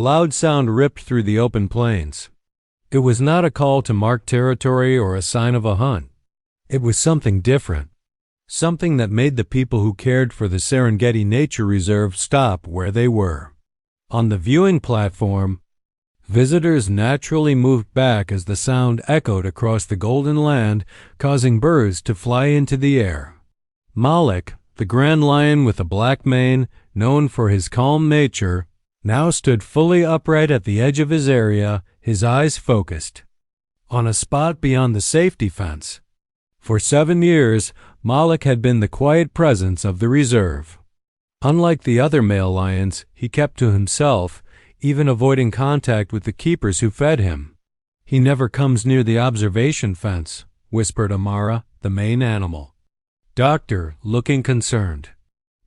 loud sound ripped through the open plains. It was not a call to mark territory or a sign of a hunt. It was something different, something that made the people who cared for the Serengeti Nature Reserve stop where they were. On the viewing platform, visitors naturally moved back as the sound echoed across the golden land, causing birds to fly into the air. Malik, the grand lion with a black mane, known for his calm nature, now stood fully upright at the edge of his area, his eyes focused on a spot beyond the safety fence. For 7 years, Malik had been the quiet presence of the reserve. Unlike the other male lions, he kept to himself, even avoiding contact with the keepers who fed him. "He never comes near the observation fence," whispered Amara, the main animal. Doctor, looking concerned.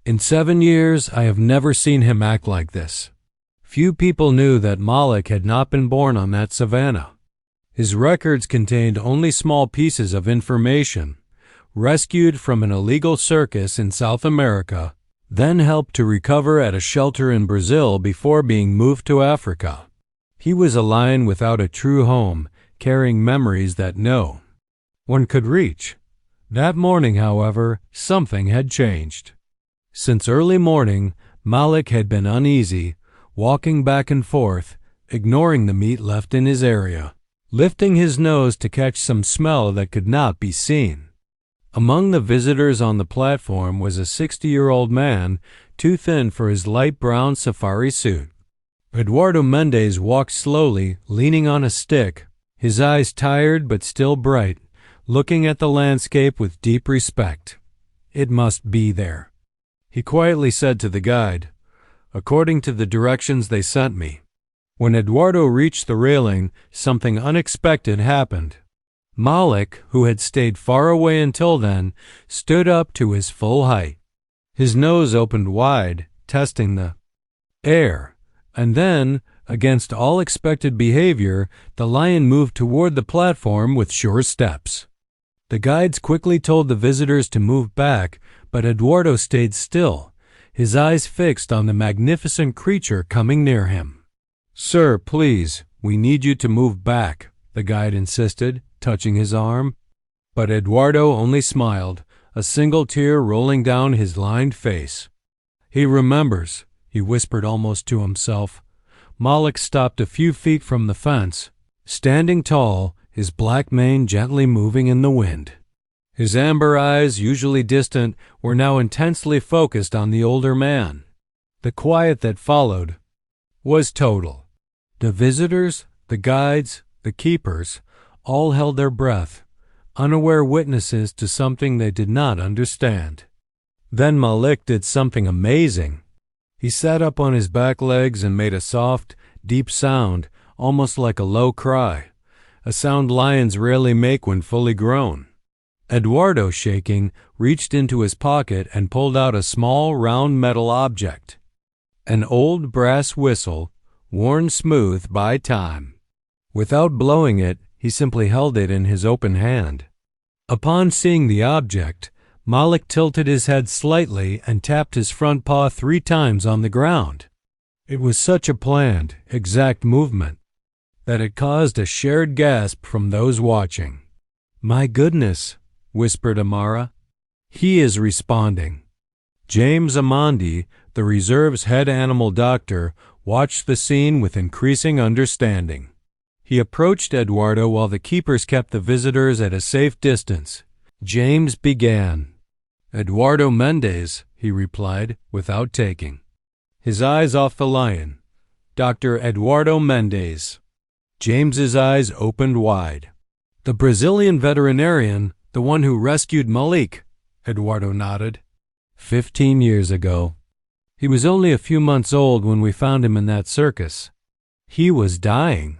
"In 7 years, I have never seen him act like this." Few people knew that Malik had not been born on that savanna. His records contained only small pieces of information, rescued from an illegal circus in South America, then helped to recover at a shelter in Brazil before being moved to Africa. He was a lion without a true home, carrying memories that no one could reach. That morning, however, something had changed. Since early morning, Malik had been uneasy, walking back and forth, ignoring the meat left in his area, lifting his nose to catch some smell that could not be seen. Among the visitors on the platform was a 60-year-old man, too thin for his light brown safari suit. Eduardo Mendez walked slowly, leaning on a stick, his eyes tired but still bright, looking at the landscape with deep respect. "It must be there," he quietly said to the guide, "according to the directions they sent me." When Eduardo reached the railing, something unexpected happened. Malik, who had stayed far away until then, stood up to his full height. His nose opened wide, testing the air, and then, against all expected behavior, the lion moved toward the platform with sure steps. The guides quickly told the visitors to move back, but Eduardo stayed still, his eyes fixed on the magnificent creature coming near him. "Sir, please, we need you to move back," the guide insisted, touching his arm. But Eduardo only smiled, a single tear rolling down his lined face. "He remembers," he whispered almost to himself. Malik stopped a few feet from the fence, standing tall, his black mane gently moving in the wind. His amber eyes, usually distant, were now intensely focused on the older man. The quiet that followed was total. The visitors, the guides, the keepers, all held their breath, unaware witnesses to something they did not understand. Then Malik did something amazing. He sat up on his back legs and made a soft, deep sound, almost like a low cry, a sound lions rarely make when fully grown. Eduardo, shaking, reached into his pocket and pulled out a small, round metal object, an old brass whistle, worn smooth by time. Without blowing it, he simply held it in his open hand. Upon seeing the object, Malik tilted his head slightly and tapped his front paw 3 times on the ground. It was such a planned, exact movement that it caused a shared gasp from those watching. "My goodness," whispered Amara. "He is responding." James Amandi, the reserve's head animal doctor, watched the scene with increasing understanding. He approached Eduardo while the keepers kept the visitors at a safe distance. James began. "Eduardo Mendez," he replied, without taking his eyes off the lion. "Dr. Eduardo Mendez." James's eyes opened wide. "The Brazilian veterinarian, the one who rescued Malik," Eduardo nodded. 15 years ago. He was only a few months old when we found him in that circus. He was dying.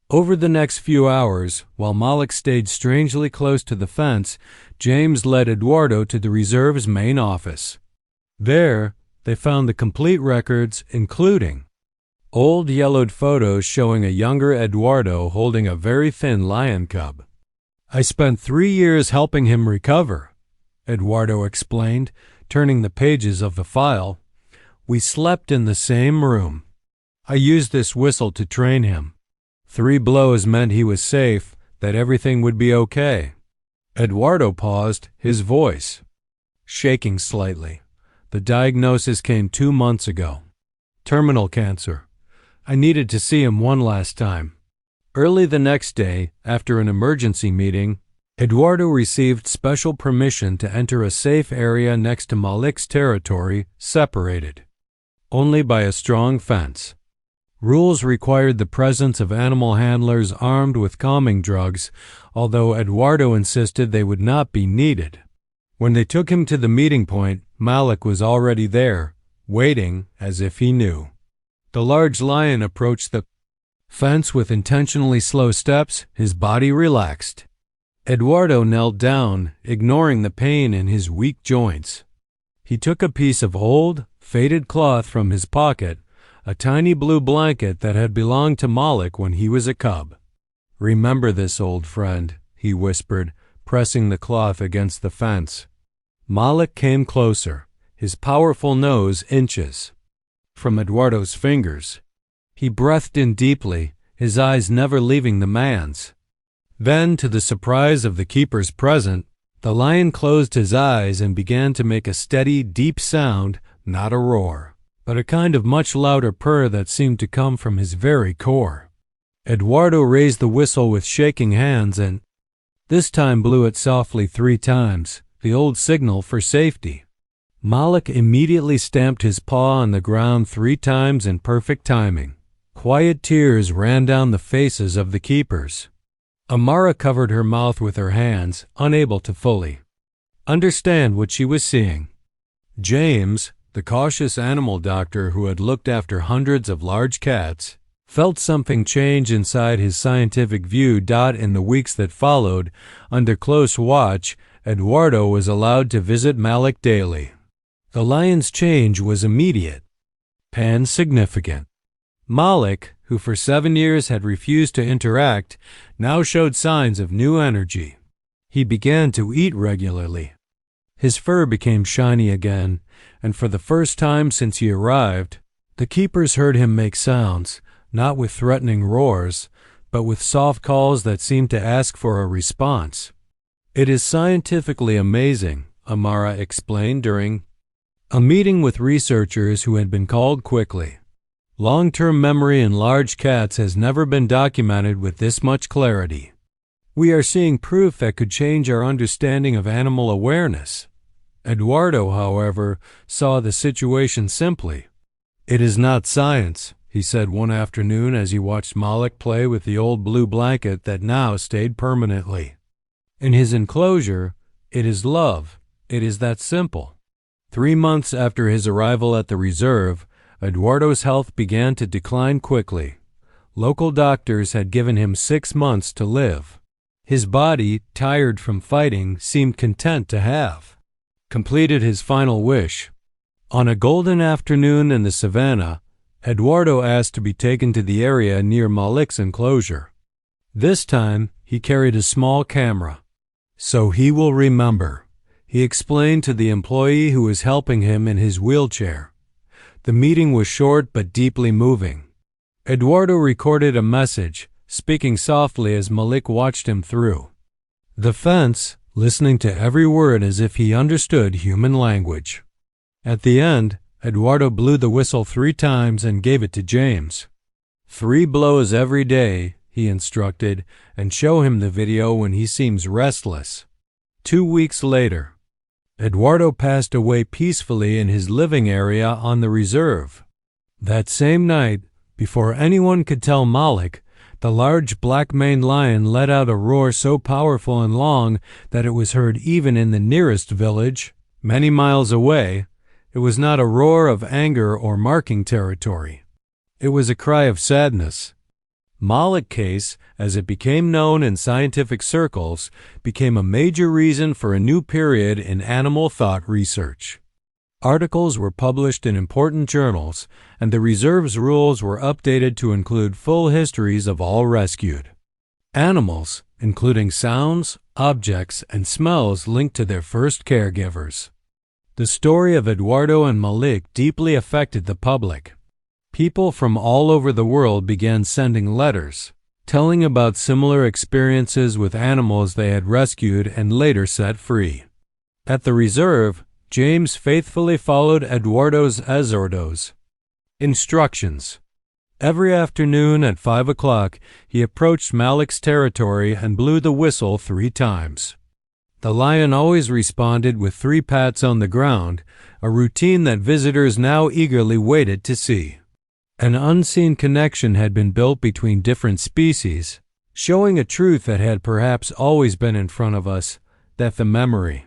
Over the next few hours, while Malik stayed strangely close to the fence, James led Eduardo to the reserve's main office. There, they found the complete records, including old yellowed photos showing a younger Eduardo holding a very thin lion cub. "I spent 3 years helping him recover," Eduardo explained, turning the pages of the file. "We slept in the same room. I used this whistle to train him. 3 blows meant he was safe, that everything would be okay. Eduardo paused, his voice shaking slightly. The diagnosis came 2 months ago. Terminal cancer. I needed to see him one last time. Early the next day, after an emergency meeting, Eduardo received special permission to enter a safe area next to Malik's territory, separated only by a strong fence. Rules required the presence of animal handlers armed with calming drugs, although Eduardo insisted they would not be needed. When they took him to the meeting point, Malik was already there, waiting as if he knew. The large lion approached the fence with intentionally slow steps, his body relaxed. Eduardo knelt down, ignoring the pain in his weak joints. He took a piece of old, faded cloth from his pocket, a tiny blue blanket that had belonged to Malik when he was a cub. "Remember this, old friend," he whispered, pressing the cloth against the fence. Malik came closer, his powerful nose inches from Eduardo's fingers. He breathed in deeply, his eyes never leaving the man's. Then, to the surprise of the keepers present, the lion closed his eyes and began to make a steady, deep sound, not a roar, but a kind of much louder purr that seemed to come from his very core. Eduardo raised the whistle with shaking hands and this time blew it softly 3 times, the old signal for safety. Malik immediately stamped his paw on the ground 3 times in perfect timing. Quiet tears ran down the faces of the keepers. Amara covered her mouth with her hands, unable to fully understand what she was seeing. James, the cautious animal doctor who had looked after hundreds of large cats, felt something change inside his scientific view. In the weeks that followed, under close watch, Eduardo was allowed to visit Malik daily. The lion's change was immediate, pan-significant. Malik, who for 7 years had refused to interact, now showed signs of new energy. He began to eat regularly. His fur became shiny again, and for the first time since he arrived, the keepers heard him make sounds, not with threatening roars, but with soft calls that seemed to ask for a response. "It is scientifically amazing," Amara explained during a meeting with researchers who had been called quickly. "Long-term memory in large cats has never been documented with this much clarity. We are seeing proof that could change our understanding of animal awareness." Eduardo, however, saw the situation simply. "It is not science," he said one afternoon as he watched Malik play with the old blue blanket that now stayed permanently in his enclosure. "It is love. It is that simple." 3 months after his arrival at the reserve, Eduardo's health began to decline quickly. Local doctors had given him 6 months to live. His body, tired from fighting, seemed content to have completed his final wish. On a golden afternoon in the savannah, Eduardo asked to be taken to the area near Malik's enclosure. This time, he carried a small camera. "So he will remember," he explained to the employee who was helping him in his wheelchair. The meeting was short but deeply moving. Eduardo recorded a message, speaking softly as Malik watched him through the fence, listening to every word as if he understood human language. At the end, Eduardo blew the whistle 3 times and gave it to James. 3 blows every day, he instructed, and show him the video when he seems restless. 2 weeks later, Eduardo passed away peacefully in his living area on the reserve. That same night, before anyone could tell Malik, the large black-maned lion let out a roar so powerful and long that it was heard even in the nearest village, many miles away. It was not a roar of anger or marking territory. It was a cry of sadness. Malik case, as it became known in scientific circles, became a major reason for a new period in animal thought research. Articles were published in important journals, and the reserve's rules were updated to include full histories of all rescued animals, including sounds, objects, and smells linked to their first caregivers. The story of Eduardo and Malik deeply affected the public. People from all over the world began sending letters, telling about similar experiences with animals they had rescued and later set free. At the reserve, James faithfully followed Eduardo's instructions. Every afternoon at 5 o'clock, he approached Malik's territory and blew the whistle 3 times. The lion always responded with 3 pats on the ground, a routine that visitors now eagerly waited to see. An unseen connection had been built between different species, showing a truth that had perhaps always been in front of us, that the memory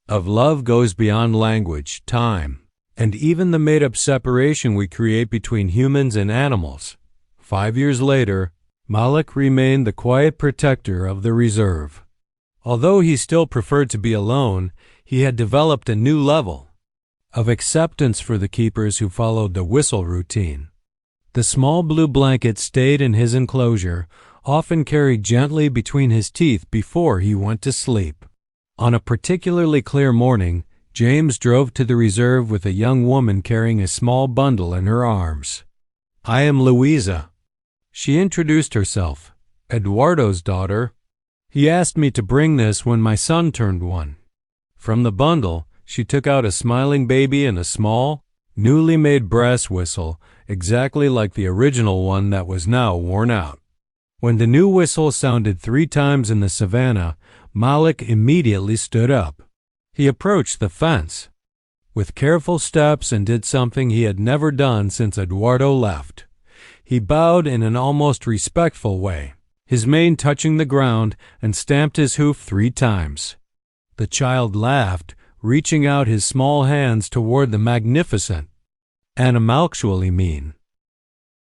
of love goes beyond language, time, and even the made-up separation we create between humans and animals. 5 years later, Malik remained the quiet protector of the reserve. Although he still preferred to be alone, he had developed a new level of acceptance for the keepers who followed the whistle routine. The small blue blanket stayed in his enclosure, often carried gently between his teeth before he went to sleep. On a particularly clear morning, James drove to the reserve with a young woman carrying a small bundle in her arms. "I am Louisa," she introduced herself, "Eduardo's daughter. He asked me to bring this when my son turned 1. From the bundle, she took out a smiling baby and a small, newly made brass whistle, exactly like the original one that was now worn out. When the new whistle sounded 3 times in the savannah, Malik immediately stood up. He approached the fence with careful steps and did something he had never done since Eduardo left. He bowed in an almost respectful way, his mane touching the ground, and stamped his hoof 3 times. The child laughed, reaching out his small hands toward the magnificent animalcularly mean